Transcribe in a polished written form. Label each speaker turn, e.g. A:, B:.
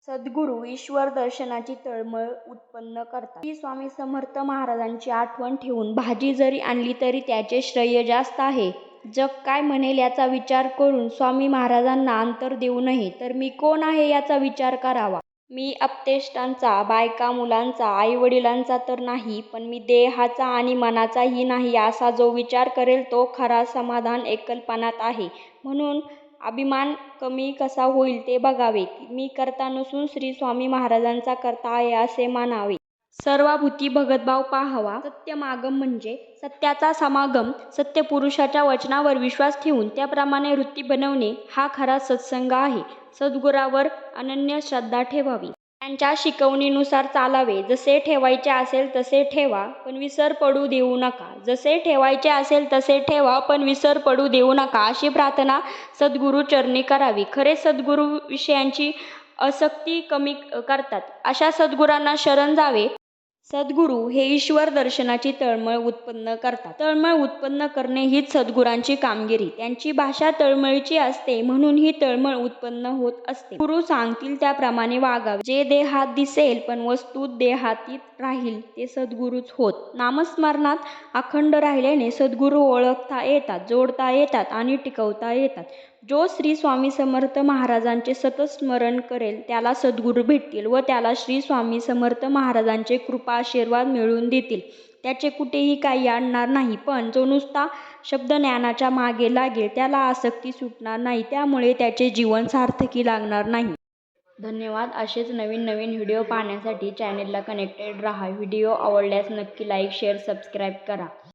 A: सद्गुरू ईश्वर दर्शनाची तळमळ उत्पन्न करतात. श्री स्वामी समर्थ महाराजांची आठवण ठेवून भाजी जरी आणली तरी त्याचे श्रेय जास्त आहे. जग काय म्हणेल याचा विचार करून स्वामी महाराजांना अंतर देऊ नये, तर मी कोण आहे याचा विचार करावा. मी आप्तेष्टांचा, बायका मुलांचा, आईवडिलांचा तर नाही, पण मी देहाचा आणि मनाचाही नाही असा जो विचार करेल तो खरा समाधान एकलपणात आहे. म्हणून अभिमान कमी कसा होईल ते बघावे. मी कर्ता नसून श्री स्वामी महाराजांचा कर्ता आहे असे मानावे. सर्वाभूती भगतभाव पाहावा. सत्यमागम म्हणजे सत्याचा समागम. सत्यपुरुषाच्या वचनावर विश्वास ठेवून त्याप्रमाणे वृत्ती बनवणे हा खरा सत्संग आहे. सद्गुरावर अनन्य श्रद्धा ठेवावी. त्यांच्या शिकवणीनुसार चालावे. जसे ठेवायचे असेल तसे ठेवा, पण विसर पडू देऊ नका. जसे ठेवायचे असेल तसे ठेवा, पण विसर पडू देऊ नका अशी प्रार्थना सद्गुरू चरणी करावी. खरे सद्गुरू विषयांची आसक्ती कमी करतात. अशा सद्गुरांना शरण जावे. सद्गुरू हे ईश्वर दर्शनाची तळमळ उत्पन्न करतात. तळमळ उत्पन्न करणे हीच सद्गुरांची कामगिरी. त्यांची भाषा तळमळीची असते, म्हणून ही तळमळ उत्पन्न होत असते. गुरु सांगतील त्याप्रमाणे वागावे. जे देहात दिसेल पण वस्तूत देहातीत राहील ते सद्गुरूच होत. नामस्मरणात अखंड राहिल्याने सद्गुरू ओळखता येतात, जोडता येतात आणि टिकवता येतात. जो श्री स्वामी समर्थ महाराजांचे सतत स्मरण करेल त्याला सद्गुरू भेटतील व त्याला श्री स्वामी समर्थ महाराजांचे कृपा आशीर्वाद मिळवून देतील. त्याचे कुठेही काही अडणार नाही. पण जो नुसता शब्दज्ञानाच्या मागे लागेल त्याला आसक्ती सुटणार नाही, त्यामुळे त्याचे जीवन सार्थकी लागणार नाही. धन्यवाद. असेच नवीन व्हिडिओ पाहण्यासाठी चॅनेलला कनेक्टेड राहा. व्हिडिओ आवडल्यास नक्की लाईक, शेअर, सबस्क्राईब करा.